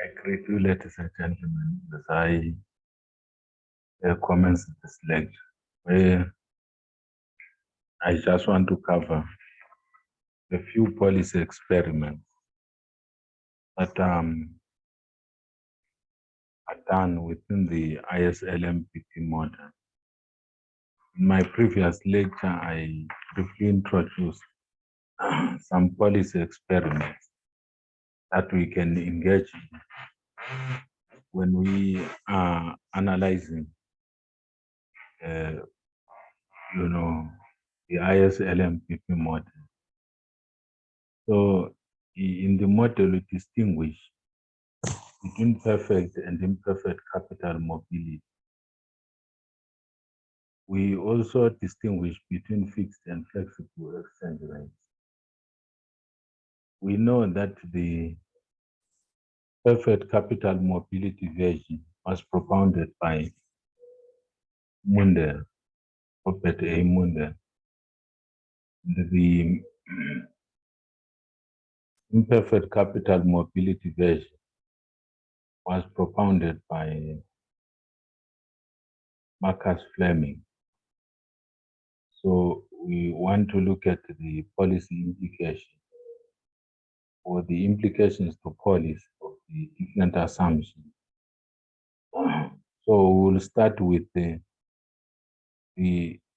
I greet you, ladies and gentlemen, as I commence this lecture, where I just want to cover a few policy experiments that are done within the ISLMPP model. In my previous lecture, I briefly introduced some policy experiments that we can engage in when we are analyzing, the ISLMPP model. So in the model, we distinguish between perfect and imperfect capital mobility. We also distinguish between fixed and flexible exchange rates. We know that the perfect capital mobility version was propounded by Mundell, Robert A. Mundell. The imperfect capital mobility version was propounded by Marcus Fleming. So we want to look at the policy implications or the implications to policy of the different assumptions. So we'll start with the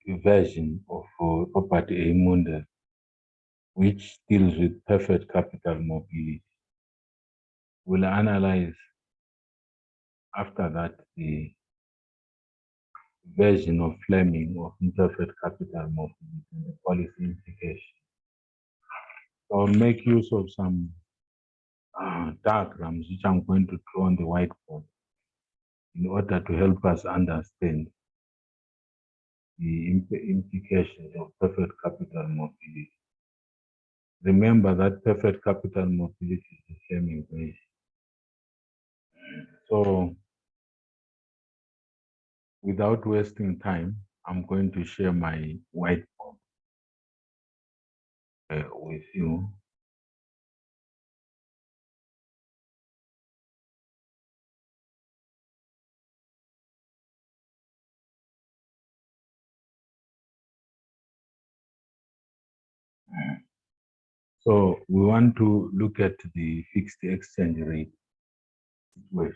version of Robert A. Mundell, which deals with perfect capital mobility. We'll analyze after that the version of Fleming of imperfect capital mobility and the policy implications. So I'll make use of some diagrams which I'm going to draw on the whiteboard in order to help us understand the implications of perfect capital mobility. Remember that perfect capital mobility is the Fleming version. So without wasting time, I'm going to share my whiteboard with you. So we want to look at the fixed exchange rate situation.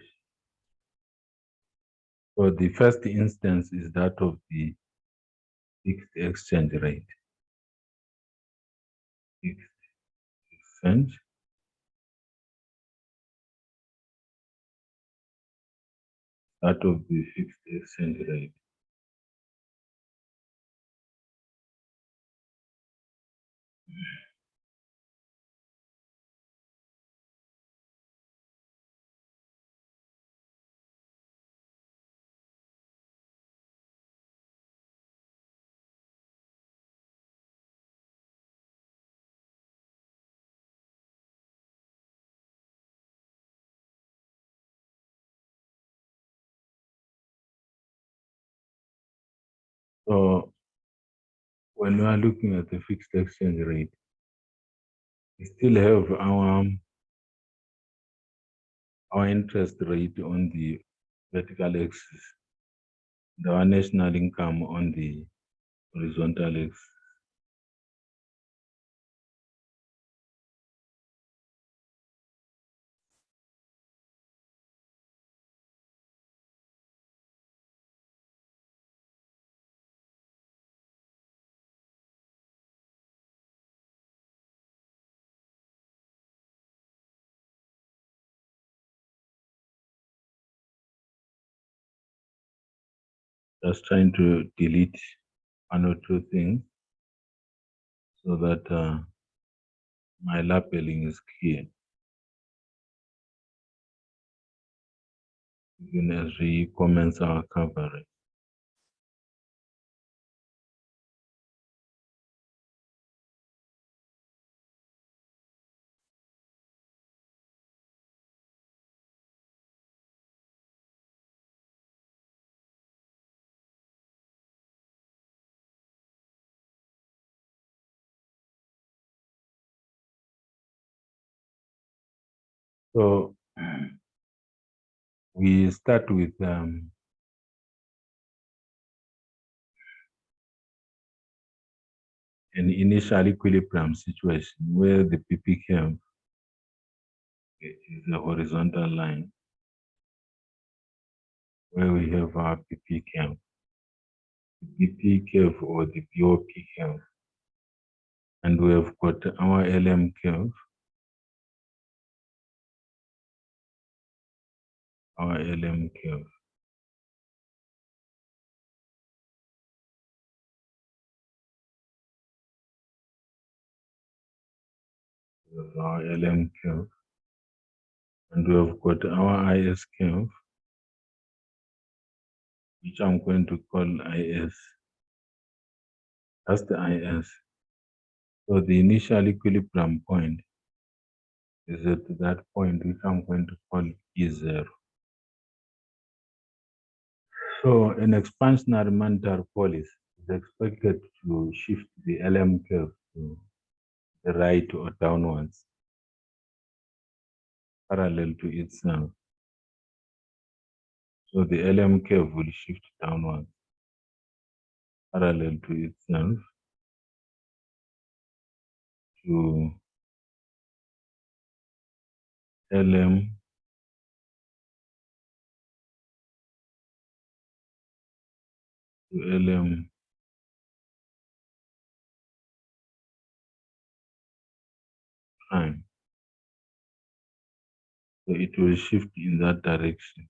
So the first instance is that of the fixed exchange rate. Fixed exchange. That of the fixed exchange rate. So when we are looking at the fixed exchange rate, we still have our interest rate on the vertical axis, and our national income on the horizontal axis. Just trying to delete one or two things so that my labeling is clear. Even as we commence our coverage. So We start with an initial equilibrium situation where the PP curve is a horizontal line, where we have our PP curve, the BP curve or the BOP curve, and we have got our LM curve, our LM curve. We have our LM curve, and we have got our IS curve, which I'm going to call IS. That's the IS. So the initial equilibrium point is at that point, which I'm going to call E0. So an expansionary monetary policy is expected to shift the LM curve to the right or downwards, parallel to itself. So the LM curve will shift downwards, parallel to itself, to LM to LM prime. So it will shift in that direction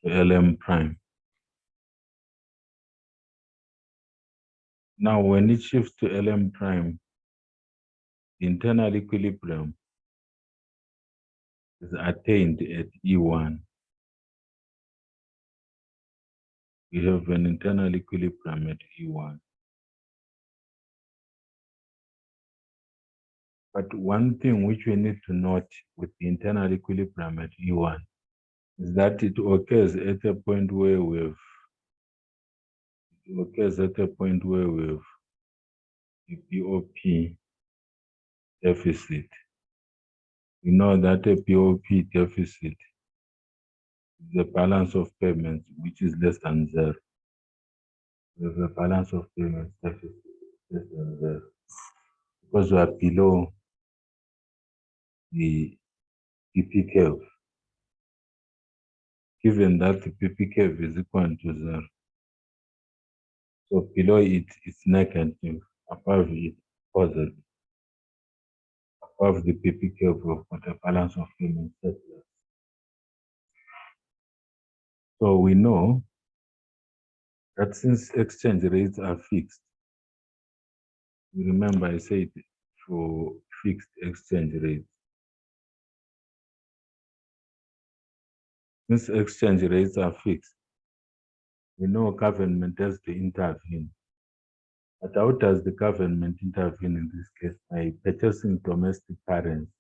to LM prime. Now, when it shifts to LM prime, the internal equilibrium is attained at E1. We have an internal equilibrium at E1. But one thing which we need to note with the internal equilibrium at E1 is that it occurs at a point where we've the BOP deficit. We know that a BOP deficit is the balance of payments which is less than zero. We have a balance of payments deficit less than zero because we are below the PP curve. Given that the PP curve is equal to zero, so below it, it's negative. Above it, positive. Above the PP curve, we've got a balance of payments surplus. So we know that since exchange rates are fixed, you remember I said for fixed exchange rates. Since exchange rates are fixed, we know government has to intervene. But how does the government intervene in this case? By purchasing domestic currency,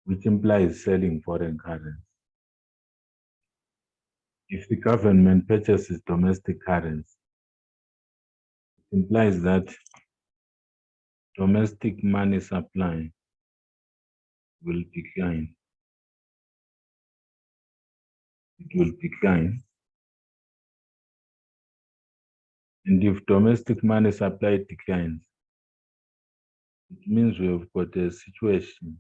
which implies selling foreign currency. If the government purchases domestic currency, it implies that domestic money supply will decline. It will decline. And if domestic money supply declines, it means we have got a situation,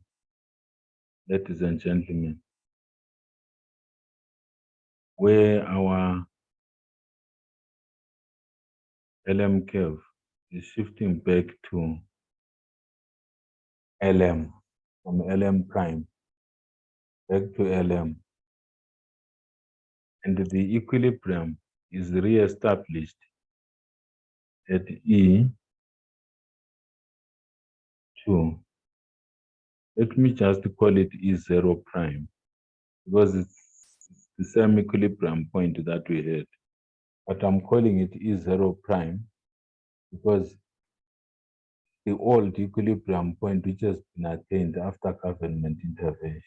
ladies and gentlemen, where our LM curve is shifting back to LM, from LM prime back to LM. And the equilibrium is re-established at E2. Let me just call it E0 prime, because it's the same equilibrium point that we had. But I'm calling it E0 prime because the old equilibrium point which has been attained after government intervention.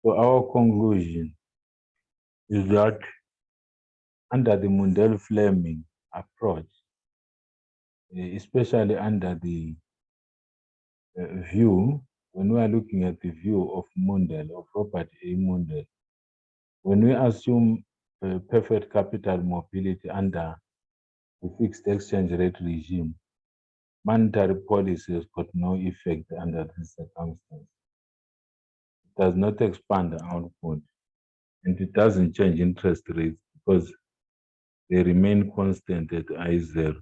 So our conclusion is that under the Mundell-Fleming approach, especially under the view when we are looking at the view of Mundell, of Robert A. Mundell, when we assume perfect capital mobility under the fixed exchange rate regime, monetary policy has got no effect under this circumstance. It does not expand the output, and it doesn't change interest rates because they remain constant at I0.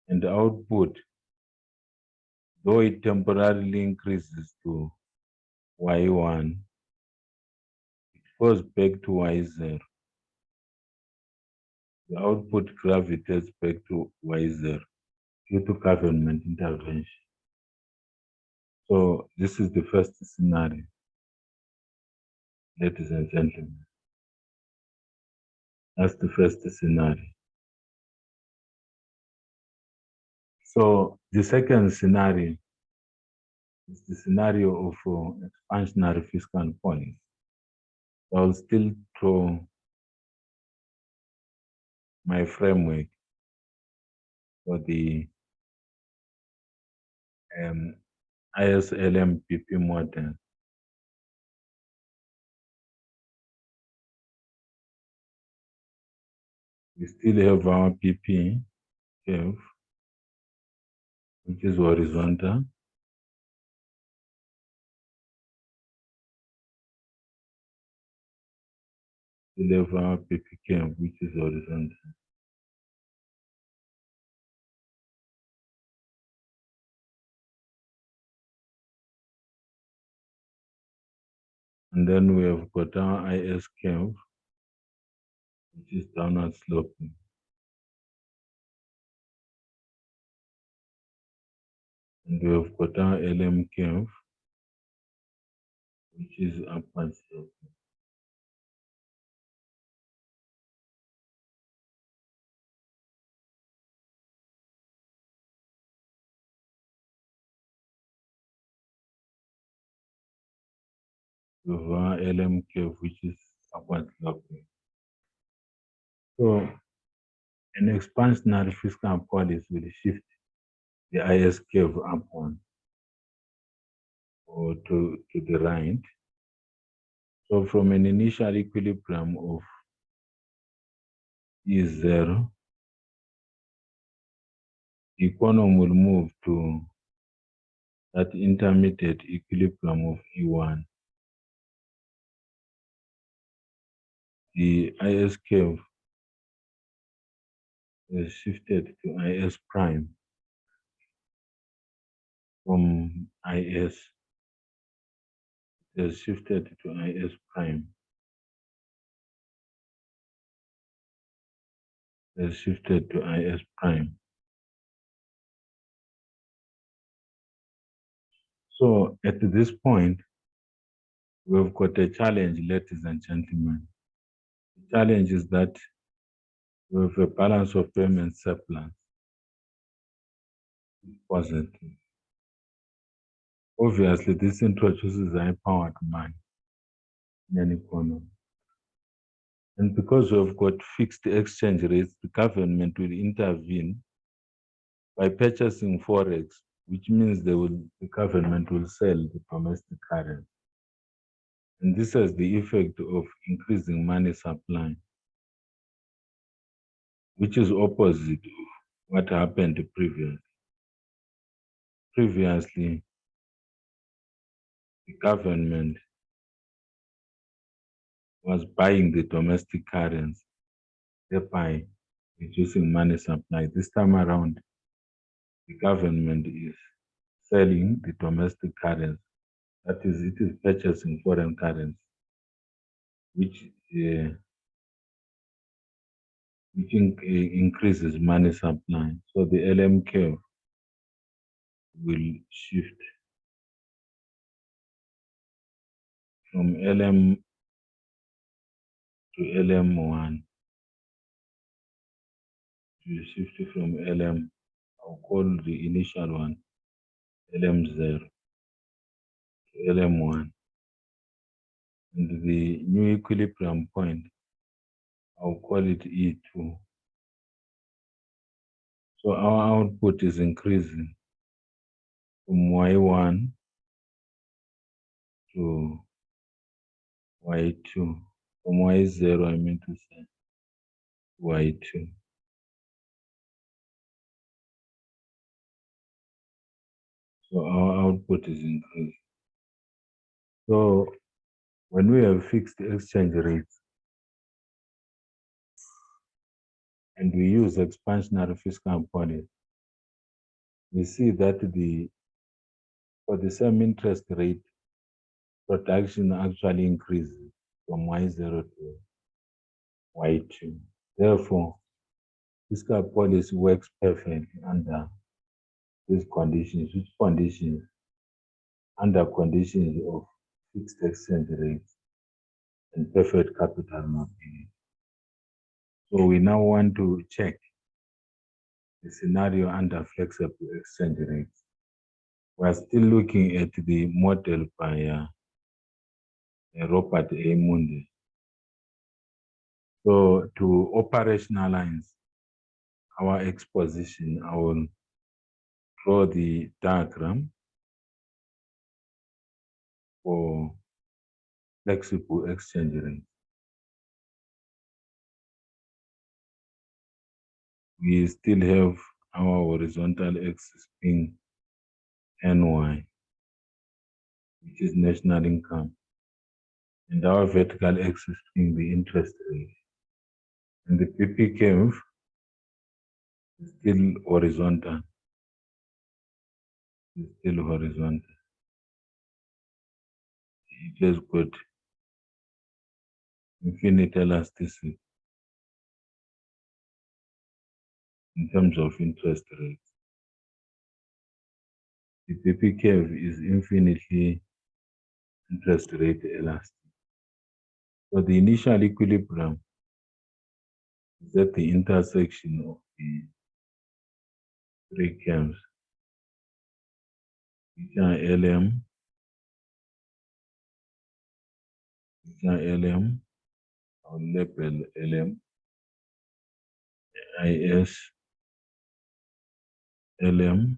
And the output, though it temporarily increases to Y1, it goes back to Y0. The output gravitates back to Y0 due to government intervention. So this is the first scenario, ladies and gentlemen. That's the first scenario. So the second scenario is the scenario of expansionary fiscal policy. I'll still draw my framework for the ISLMPP model. We still have our PP curve, which is horizontal. Still have our PP curve, which is horizontal. And then we have got our IS curve, which is downward sloping. And we have got our LM curve, which is upward sloping. We have our LM curve, which is upward sloping. So an expansionary fiscal policy will shift the IS curve upward or to the right. So from an initial equilibrium of E0, the economy will move to that intermediate equilibrium of E1. The IS curve is shifted to IS prime from IS. It has shifted to IS prime. It has shifted to IS prime. So at this point, we've got a challenge, ladies and gentlemen. The challenge is that we have a balance of payment surplus. Positive. Obviously, this introduces high-powered money in an economy. And because we've got fixed exchange rates, the government will intervene by purchasing forex, which means the government will sell the domestic currency. And this has the effect of increasing money supply, which is opposite of what happened previously. Previously, the government was buying the domestic currency, thereby reducing money supply. This time around, the government is selling the domestic currency. That is, it is purchasing foreign currency, which increases money supply. So the LM curve will shift from LM to LM1. You shift from LM, I'll call the initial one LM0 to LM1. And the new equilibrium point, I'll call it E2. So our output is increasing from Y1 to y2. From y0, I mean to say y2. So our output is increased. So when we have fixed exchange rates and we use expansionary fiscal policy, we see that for the same interest rate, production actually increases from y0 to y2. Therefore, fiscal policy works perfectly under these conditions. Which conditions? Under conditions of fixed exchange rates and perfect capital mobility. So we now want to check the scenario under flexible exchange rates. We are still looking at the model by Robert A. Mundell. So to operationalize our exposition, I will draw the diagram for flexible exchange rate. We still have our horizontal axis being NY, which is national income, and our vertical axis being the interest rate. And the PP curve is still horizontal. It's still horizontal. It has got infinite elasticity in terms of interest rates. The PP curve is infinitely interest rate elastic. So the initial equilibrium is at the intersection of the three curves, which are LM, I'll label LM, IS, LM,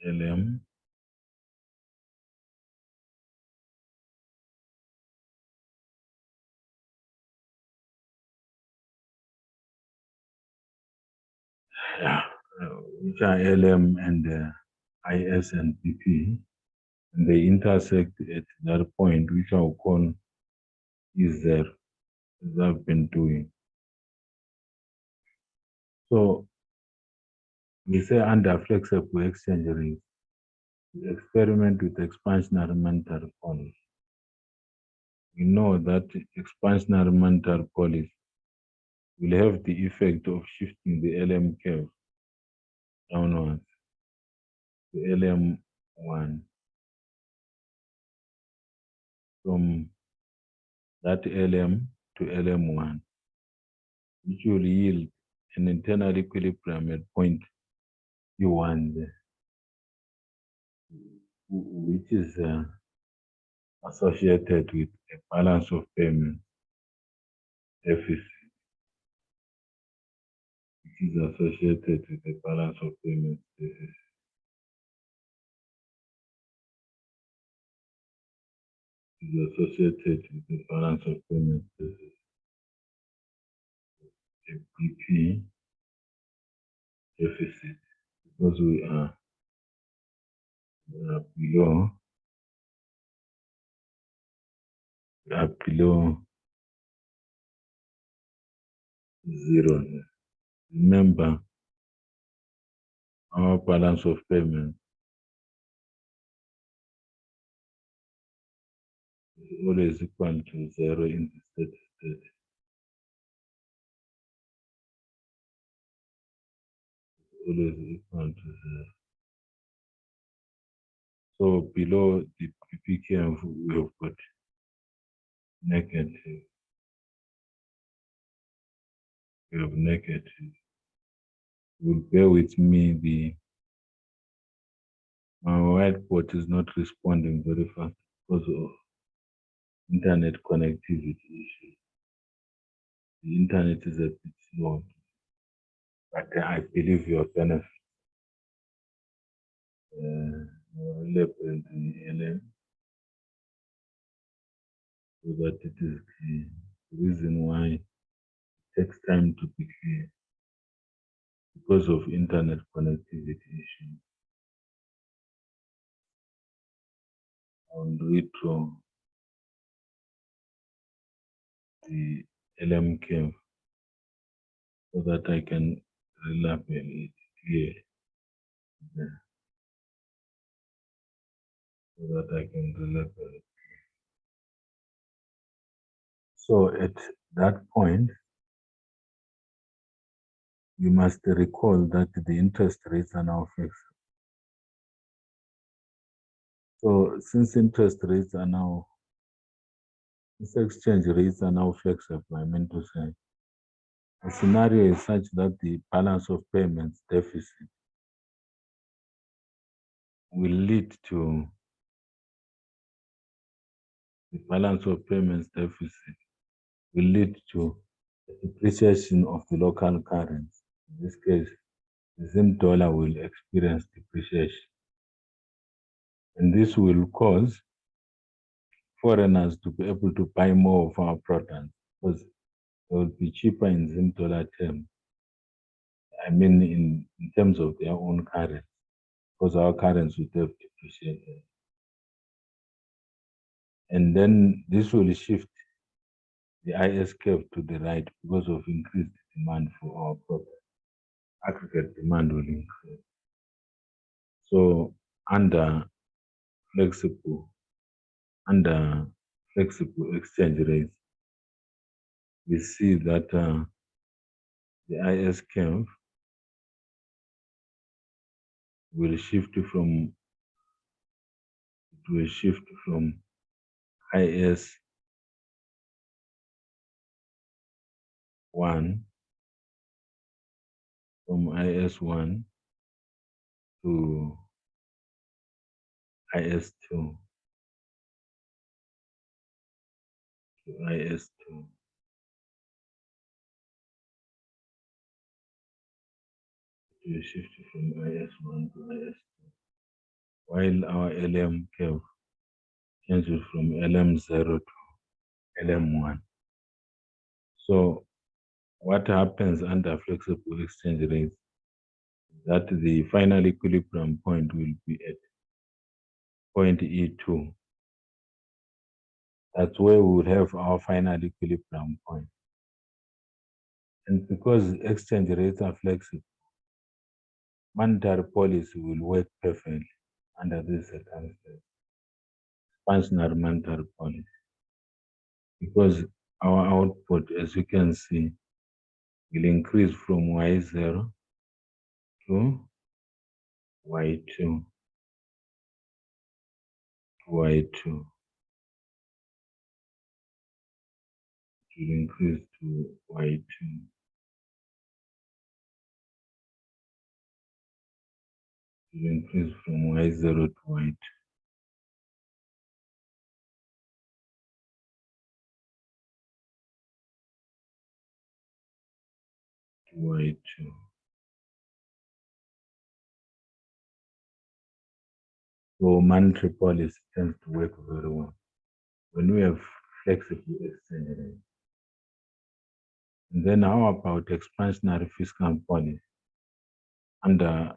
LM, which are LM and IS and PP, and they intersect at that point, which I'll call EZ, as I've been doing. So we say under flexible exchange rate, we experiment with expansionary monetary policy. We know that expansionary monetary policy will have the effect of shifting the LM curve downwards to LM1 from that LM to LM1, which will yield an internal equilibrium at point U1 there, which is associated with a balance of payment deficit, which is associated with a balance of payment deficit. Is associated with the balance of payment deficit. A BP deficit, because we are below zero. Remember, our balance of payment is always equal to zero in the steady state. Always equal to zero. So below the PPK, we have got negative. We have negative. Will bear with me, my whiteboard is not responding very fast because of internet connectivity issues. The internet is a bit slow, but I believe your benefit label the LM so that it is clear. The reason why it takes time to be clear because of internet connectivity issues. And redraw the LM curve so that I can relabel it clear there, so that I can relabel it. So at that point, you must recall that the interest rates are now fixed. So since interest rates are now, since exchange rates are now flexible, I mean to say, the scenario is such that the balance of payments deficit will lead to the balance of payments deficit will lead to depreciation of the local currency. In this case, the Zim dollar will experience depreciation. And this will cause foreigners to be able to buy more of our products because they will be cheaper in Zim dollar terms. I mean, in terms of their own currency, because our currency would have depreciated. And then this will shift the IS curve to the right because of increased demand for our products. Aggregate demand will increase. So under flexible exchange rates, we see that the IS curve will shift from IS 1 to IS 2 to IS 2. It will shift from IS 1 to IS 2, while our LM curve changes from LM0 to LM1. So what happens under flexible exchange rates is that the final equilibrium point will be at point E2. That's where we will have our final equilibrium point. And because exchange rates are flexible, monetary policy will work perfectly under this circumstance. Expansionary monetary policy. Because our output, as you can see, will increase from Y0 to Y2 to Y2. It will increase to Y2. It will increase from Y0 to Y2. To Y2. So monetary policy tends to work very well when we have flexible exchange rate. And then how about expansionary fiscal policy under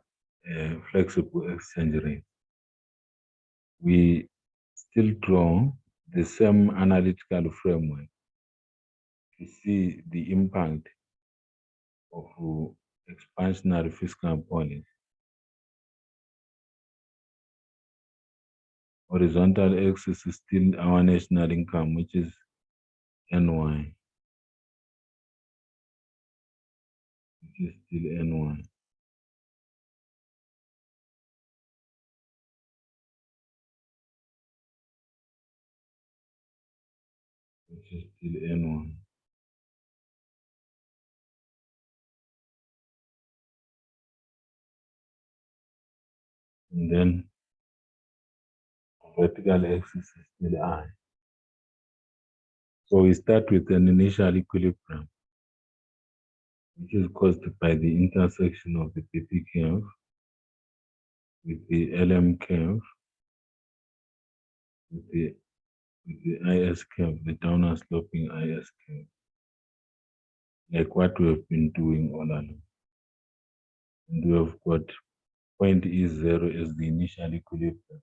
flexible exchange rate? We still draw the same analytical framework to see the impact of expansionary fiscal policy. Horizontal axis is still our national income, which is NY. Which is still NY. Which is still N1. And then vertical axis is still I. So we start with an initial equilibrium, which is caused by the intersection of the PP curve with the LM curve, with the IS curve, the downward sloping IS curve, like what we have been doing all along. And we have got point E0 as the initial equilibrium.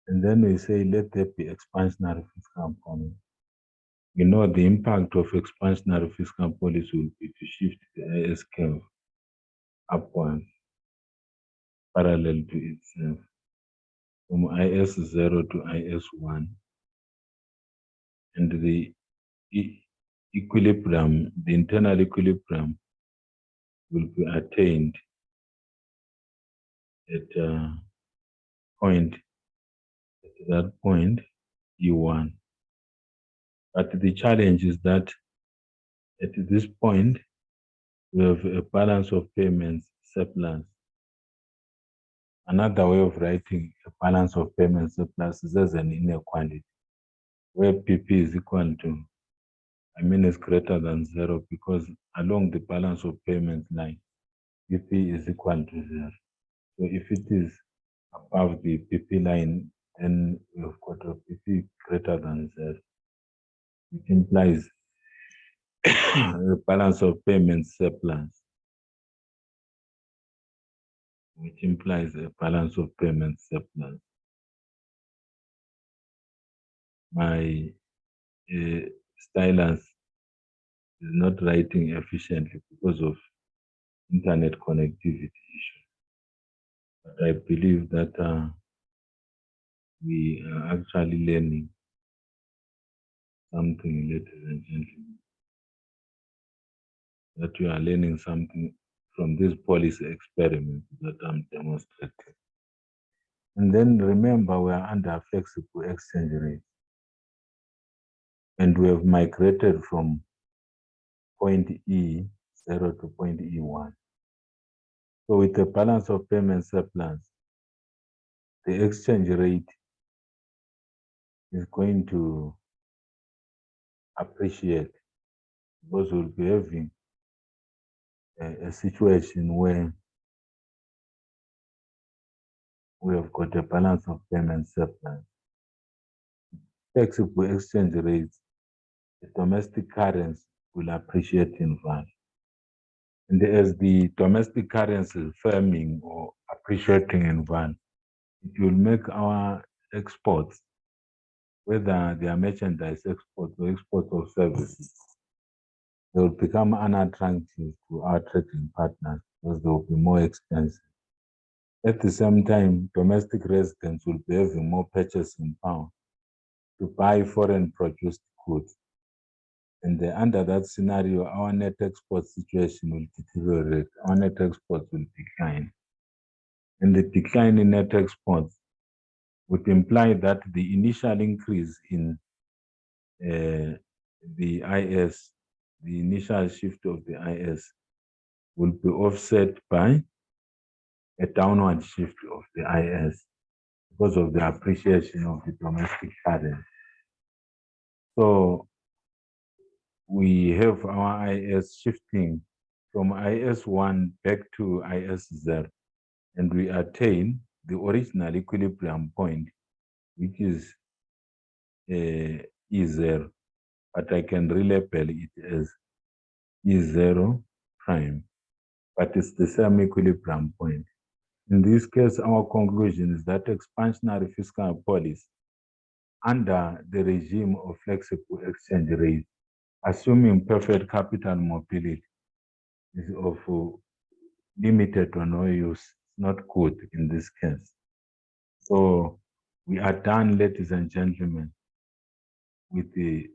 And then we say, let there be expansionary fiscal policy. You know, the impact of expansionary fiscal policy will be to shift the IS curve upward, parallel to itself, from IS0 to IS1. And the equilibrium, the internal equilibrium, will be attained at that point, E1. But the challenge is that at this point, we have a balance of payments surplus. Another way of writing a balance of payments surplus is as an inequality, where PP is equal to, is greater than 0, because along the balance of payments line, PP is equal to 0. So if it is above the PP line, then we've got a PP greater than 0, which implies a balance of payments surplus, My stylus is not writing efficiently because of internet connectivity issues. But I believe that we are actually learning something, ladies and gentlemen. That we are learning something from this policy experiment that I'm demonstrating. And then remember, we are under flexible exchange rate. And we have migrated from point E0 to point E1. So with the balance of payment surplus, the exchange rate is going to appreciate, because we'll be having a situation where we have got a balance of payment surplus. Flexible exchange rates, the domestic currency will appreciate in value. And as the domestic currency is firming or appreciating in value, it will make our exports, whether they are merchandise exports or exports of services, they will become unattractive to our trading partners because they will be more expensive. At the same time, domestic residents will be having more purchasing power to buy foreign produced goods. And under that scenario, our net export situation will deteriorate. Our net exports will decline. And the decline in net exports would imply that the initial increase in the IS, the initial shift of the IS, will be offset by a downward shift of the IS because of the appreciation of the domestic currency. So we have our IS shifting from IS1 back to IS0, and we attain the original equilibrium point, which is E0, but I can relabel it as E0 prime, but it's the same equilibrium point. In this case, our conclusion is that expansionary fiscal policy under the regime of flexible exchange rate, assuming perfect capital mobility, is of limited or no use, not good in this case. So we are done, ladies and gentlemen, with the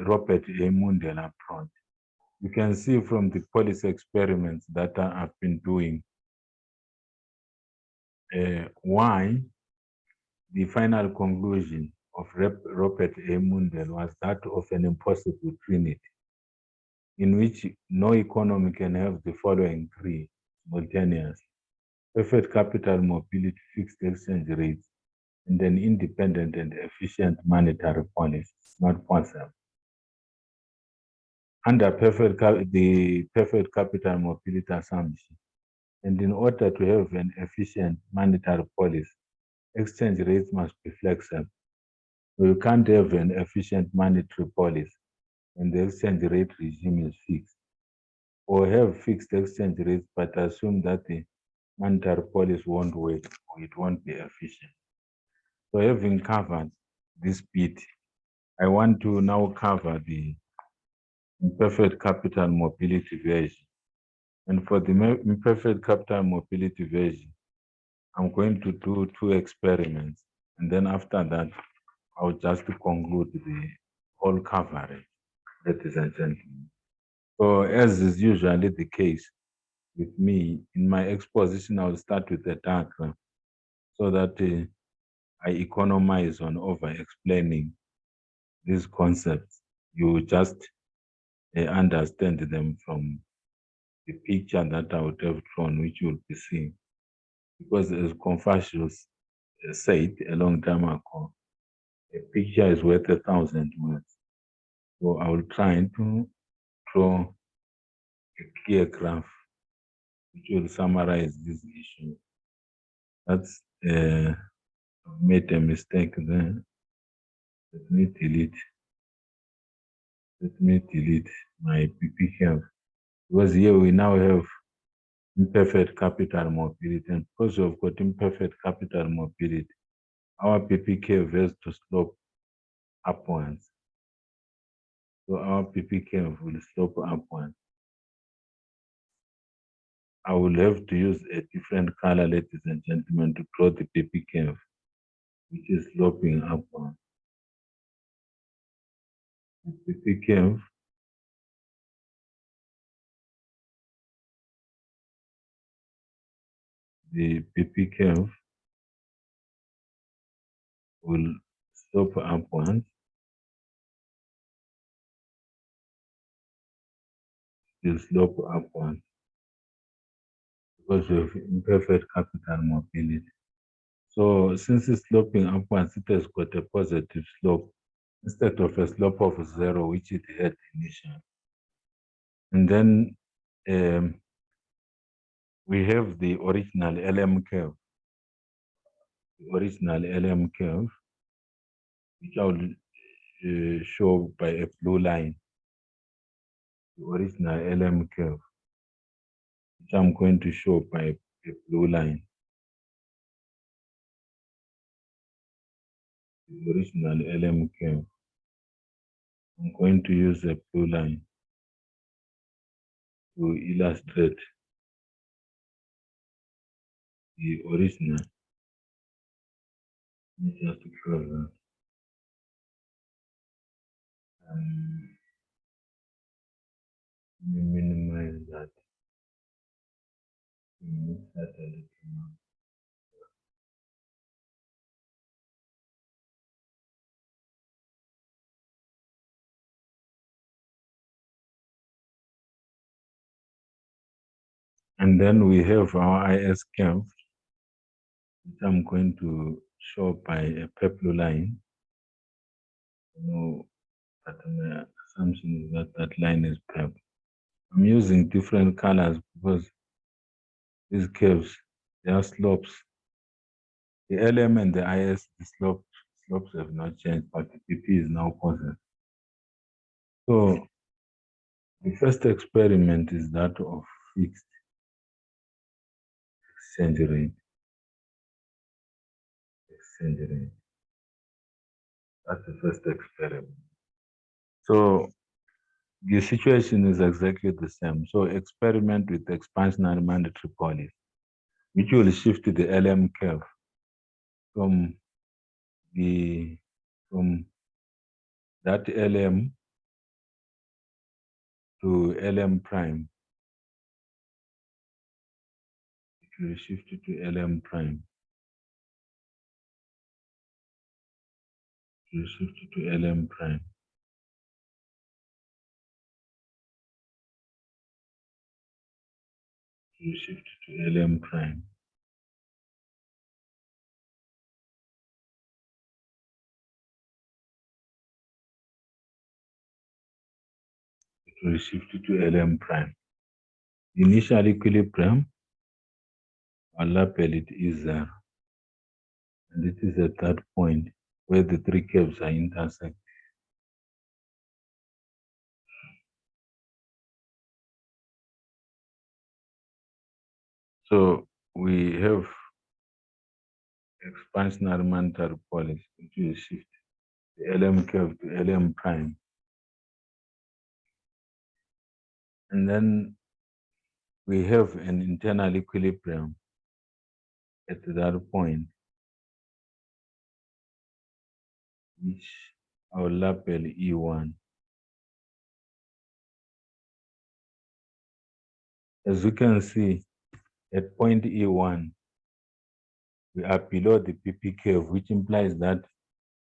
Robert A. Mundell approach. You can see from the policy experiments that I've been doing why the final conclusion of Robert A. Mundell was that of an impossible trinity, in which no economy can have the following three simultaneously: perfect capital mobility, fixed exchange rates, and an independent and efficient monetary policy. It's not possible. Under the perfect capital mobility assumption, And in order to have an efficient monetary policy, exchange rates must be flexible. So you can't have an efficient monetary policy when the exchange rate regime is fixed, or have fixed exchange rates but assume that the monetary policy won't work or it won't be efficient. So having covered this bit, I want to now cover the imperfect capital mobility version. And for the imperfect capital mobility version, I'm going to do 2 experiments. And then after that, I'll just conclude the whole coverage, ladies and gentlemen. So as is usually the case with me, in my exposition, I'll start with a diagram so that I economize on over-explaining these concepts. You just understand them from the picture that I would have drawn, which you'll be seeing. Because as Confucius said a long time ago, a picture is worth 1,000 words. So I will try to draw a clear graph which will summarize this issue. That's I've made a mistake there. Let me delete. Let me delete my PPK because here we now have imperfect capital mobility, and because we've got imperfect capital mobility, our PP curve has to slope upwards. So our PP curve will slope upwards. I will have to use a different color, ladies and gentlemen, to draw the PP curve, which is sloping upwards. The PP curve will slope upwards. Will slope upwards because of imperfect capital mobility. So since it's sloping upwards, it has got a positive slope instead of a slope of 0, which it had initially. And then we have the original LM curve. The original LM curve, which I will show by a blue line. The original LM curve, which I'm going to show by a blue line. The original LM curve. I'm going to use a blue line to illustrate the original. Let me just close that. Let me minimize that. Move that a little more. And then we have our IS curve, which I'm going to show by a purple line. But my assumption is that that line is purple. I'm using different colors because these curves, they are slopes. The LM and the IS, the slopes have not changed, but the PP is now positive. So the first experiment is that of fixed exchange rate. That's the first experiment. So the situation is exactly the same. So experiment with expansionary monetary policy, which will shift the LM curve from that LM to LM prime. It will shift to LM prime. It will shift to LM prime. It will shift to LM prime. It will shift to LM prime. The initial equilibrium our lapel it is there. And it is at that point where the three curves are intersecting. So we have expansionary monetary policy, which will shift the LM curve to LM prime. And then we have an internal equilibrium at that point, which our label E1. As you can see, at point E1, we are below the PP curve, which implies that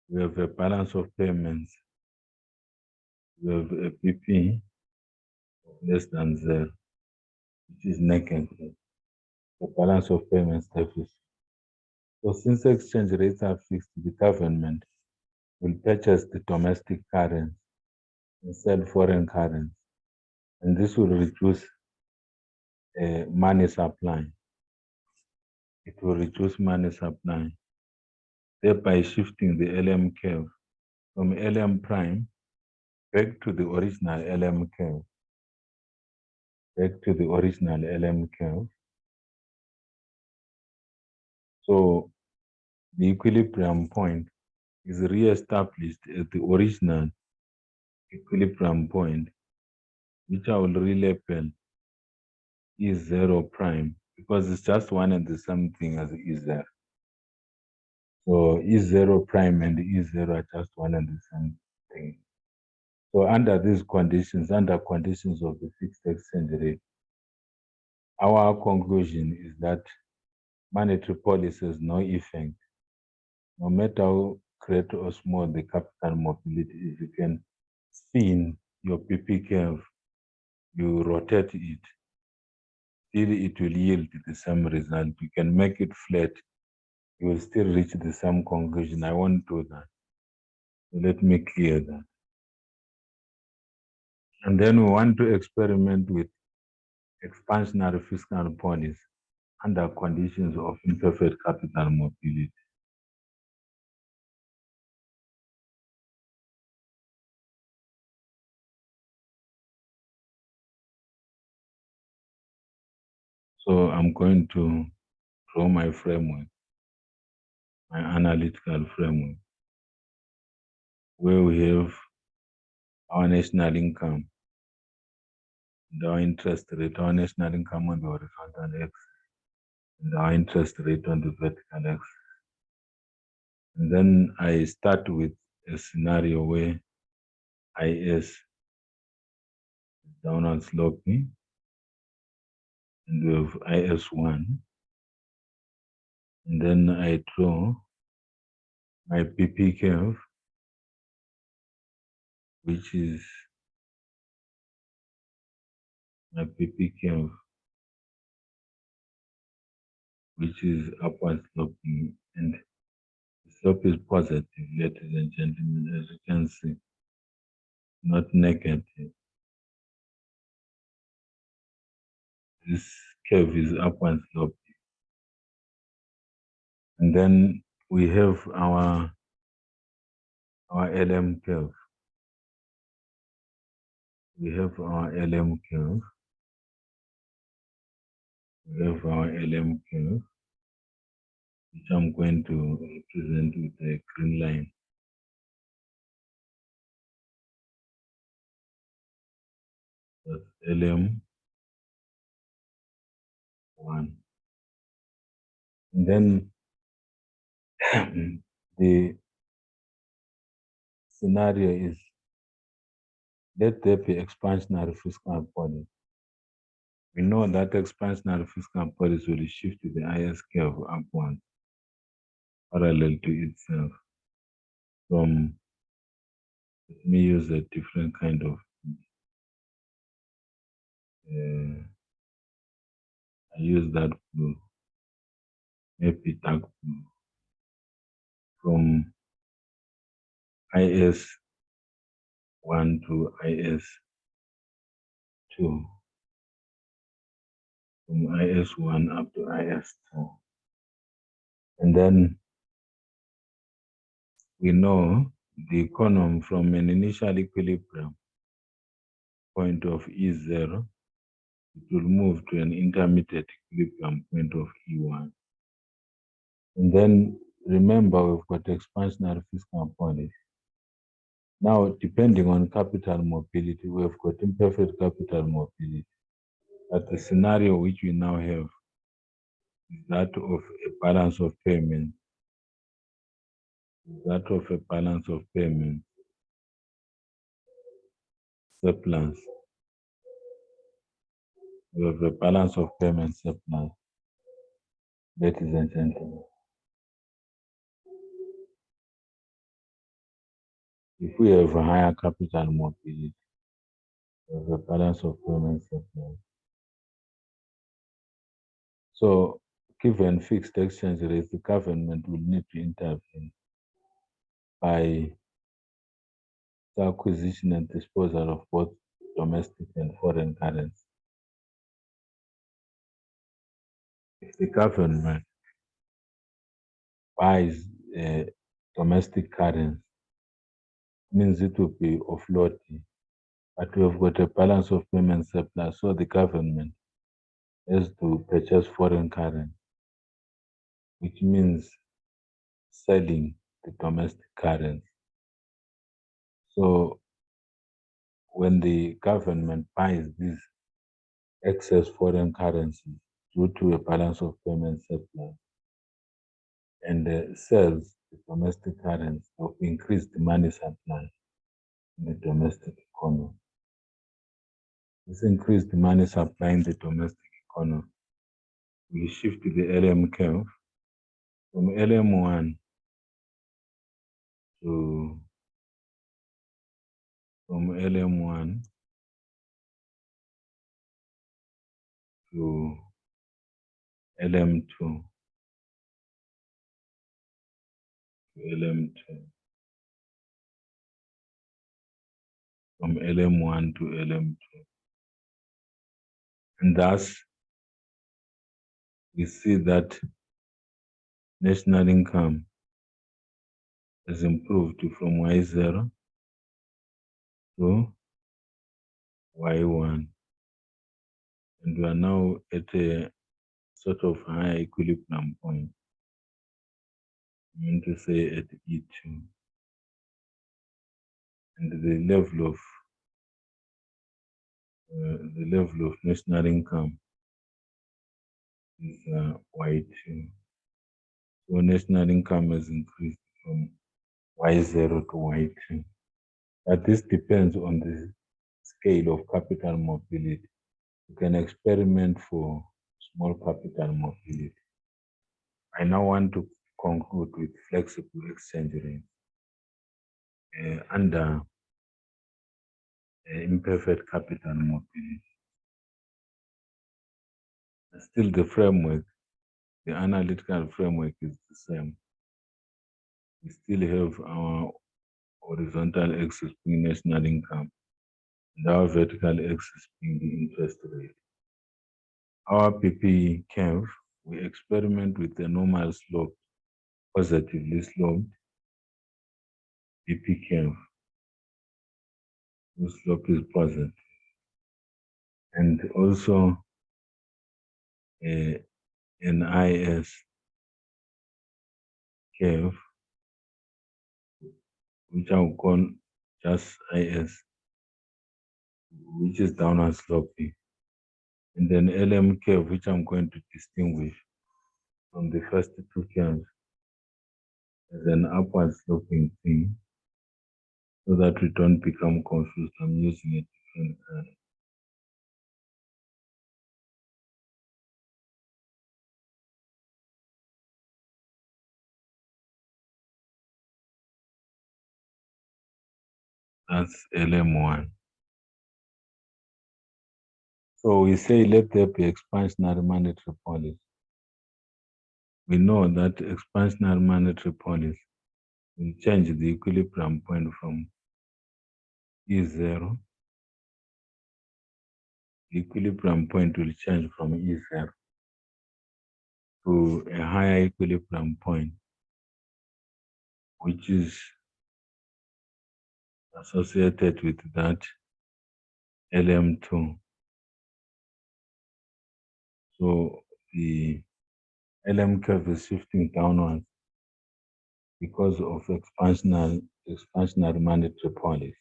we have a balance of payments. We have a PP of less than 0, which is negative. The balance of payments deficit. So since exchange rates are fixed, the government will purchase the domestic currency and sell foreign currency. And this will reduce money supply. It will reduce money supply, thereby shifting the LM curve from LM prime back to the original LM curve. Back to the original LM curve. So the equilibrium point is re-established at the original equilibrium point, which I will relabel E0 prime, because it's just one and the same thing as E0. So E0 prime and E0 are just one and the same thing. So under these conditions, under conditions of the fixed exchange rate, our conclusion is that monetary policy has no effect. No matter how great or small the capital mobility is, you can spin your PP curve, you rotate it, still it will yield the same result. You can make it flat, you will still reach the same conclusion. I won't do that. So let me clear that. And then we want to experiment with expansionary fiscal policy under conditions of imperfect capital mobility. So I'm going to draw my framework, my analytical framework, where we have our national income and our interest rate, our national income on the horizontal axis and our interest rate on the vertical axis. And then I start with a scenario where IS is downward sloping, and we have IS1. And then I draw my PP curve, which is my PP curve, which is upward sloping, and the slope is positive, ladies and gentlemen, as you can see, not negative. This curve is upward sloping. And then we have our LM curve. We have our LM curve. We have our LM curve, which I'm going to represent with a green line. That's LM1. And then the scenario is, let there be expansionary fiscal policy. We know that expansionary fiscal policy will shift the IS curve upward, parallel to itself. From, let me use a different kind of, I use that blue, maybe dark blue. From IS1 to IS2. from IS1 up to IS2. And then we know the economy from an initial equilibrium point of E0, it will move to an intermediate equilibrium point of E1. And then remember, we've got expansionary fiscal policy. Now, depending on capital mobility, we've got imperfect capital mobility. But the scenario which we now have is that of a balance of payment. Surplus. We have a balance of payment surplus, ladies and gentlemen. If we have a higher capital mobility, we have a balance of payment surplus. So, given fixed exchange rates, the government will need to intervene by the acquisition and disposal of both domestic and foreign currency. If the government buys domestic currency, means it will be offloading, but we have got a balance of payment surplus, so the government has to purchase foreign currency, which means selling the domestic currency. So when the government buys these excess foreign currencies due to a balance of payment surplus and sells the domestic currency to increase the money supply in the domestic economy. This increased money supply in the domestic economy will shift the LM curve from LM1 to LM2 from LM1 to LM2. And thus, we see that national income has improved from Y0 to Y1. And we are now at a sort of higher equilibrium point. I mean to say at E2. And the level of national income is Y2. So national income has increased from Y0 to Y2. But this depends on the scale of capital mobility. You can experiment for small capital mobility. I now want to conclude with flexible exchange rate under imperfect capital mobility. Still the framework, the analytical framework is the same. We still have our horizontal axis being national income and our vertical axis being the interest rate. Our PP curve, we experiment with a normal slope, positively sloped PP curve. The slope is positive. And also an IS curve, which I'll call just IS, which is downward sloping. And then LM curve, which I'm going to distinguish from the first two curves as an upward sloping thing, so that we don't become confused. I'm using a different color. That's LM1. So we say let there be expansionary monetary policy. We know that expansionary monetary policy will change the equilibrium point from E0 the equilibrium point will change from E0 to a higher equilibrium point, which is associated with that LM2. So the LM curve is shifting downwards because of expansionary monetary policy.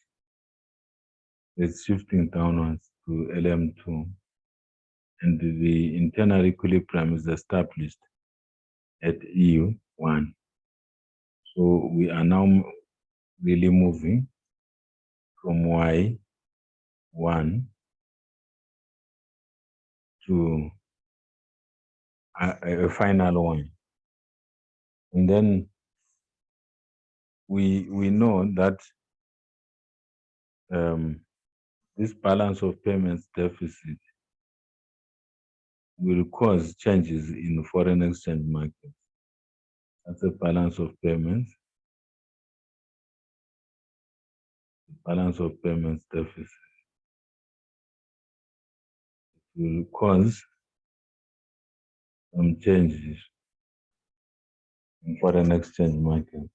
It's shifting downwards to LM2, and the internal equilibrium is established at EU1. So we are now really moving from Y1 to a final one. And then we know that this balance of payments deficit will cause changes in foreign exchange markets. That's a balance of payments. The balance of payments deficit will cause some changes in foreign exchange markets.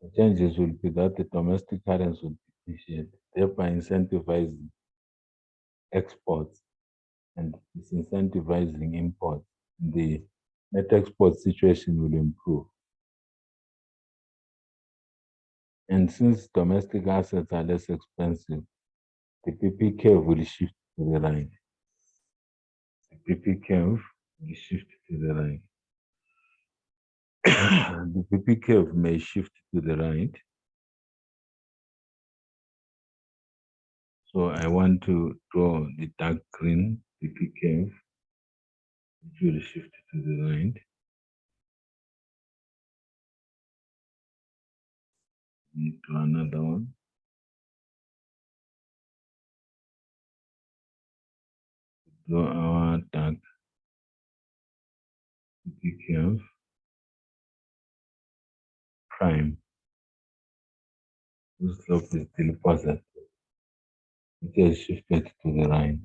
The changes will be that the domestic currency will depreciate, thereby incentivizing exports and disincentivizing imports. The net export situation will improve. And since domestic assets are less expensive, the PP curve will shift to the right. The PP curve will shift to the right. The PP curve may shift to the right. So I want to draw the dark green PP curve, which will shift to the right. Draw another one. Draw our dark PP curve prime. Whose slope is still positive. It has shifted to the right.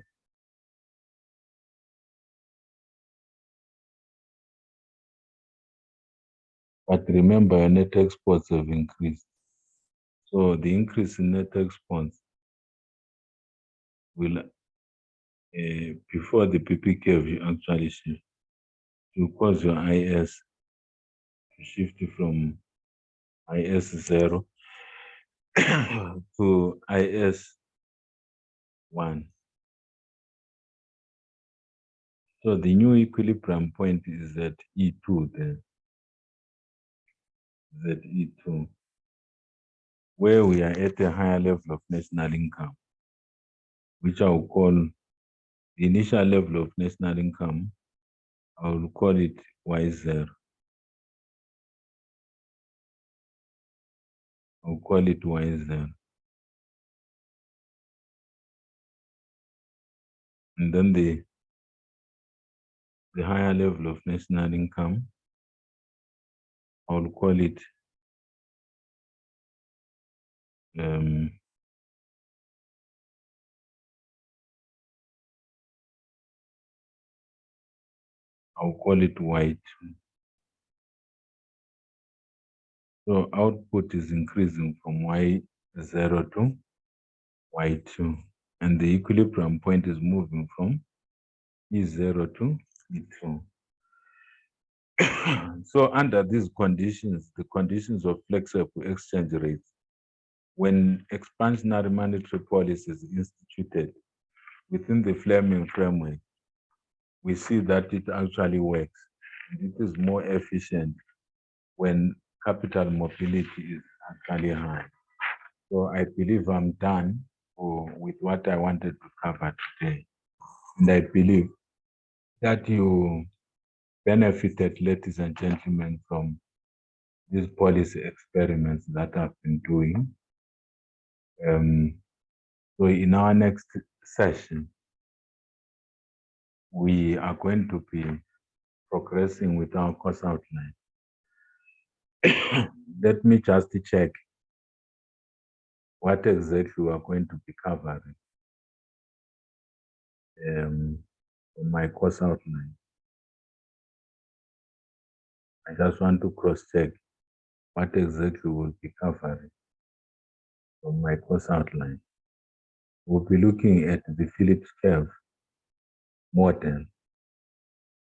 But remember, your net exports have increased. So the increase in net exports will, before the PP curve, you actually shift to cause your IS to shift from IS0 to IS1. So the new equilibrium point is at E2 then. Is at E2, where we are at a higher level of national income, which I will call the initial level of national income. I will call it Y0. I'll call it Y0. And then the higher level of national income, I'll call it Y2. So output is increasing from Y0 to Y2, and the equilibrium point is moving from E0 to E2. So under these conditions, the conditions of flexible exchange rates, when expansionary monetary policy is instituted within the Fleming framework, we see that it actually works. It is more efficient when capital mobility is actually high. So I believe I'm done with what I wanted to cover today. And I believe that you benefited, ladies and gentlemen, from these policy experiments that I've been doing. So in our next session, we are going to be progressing with our course outline. Let me just check what exactly we are going to be covering. on my course outline. I just want to cross-check what exactly we'll be covering from my course outline. We'll be looking at the Phillips curve model,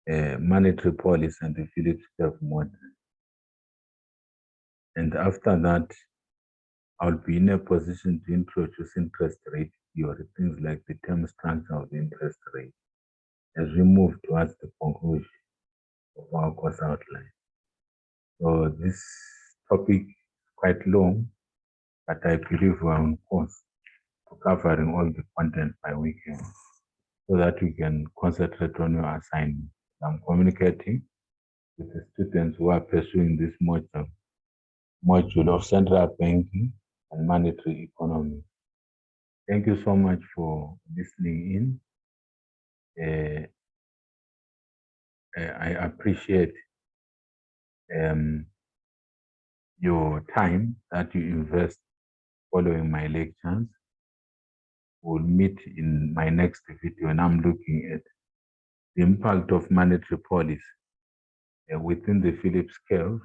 monetary policy and the Phillips curve model. And after that, I'll be in a position to introduce interest rate theory, things like the term structure of the interest rate, as we move towards the conclusion of our course outline. So this topic is quite long, but I believe we're on course to covering all the content by weekend so that we can concentrate on your assignment. I'm communicating with the students who are pursuing this module of central banking and monetary economy. Thank you so much for listening in. I appreciate your time that you invest following my lectures. We'll meet in my next video, and I'm looking at the impact of monetary policy within the Phillips curve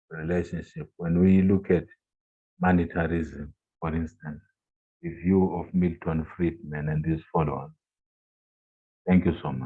relationship. When we look at monetarism, for instance, the view of Milton Friedman and his followers. Thank you so much.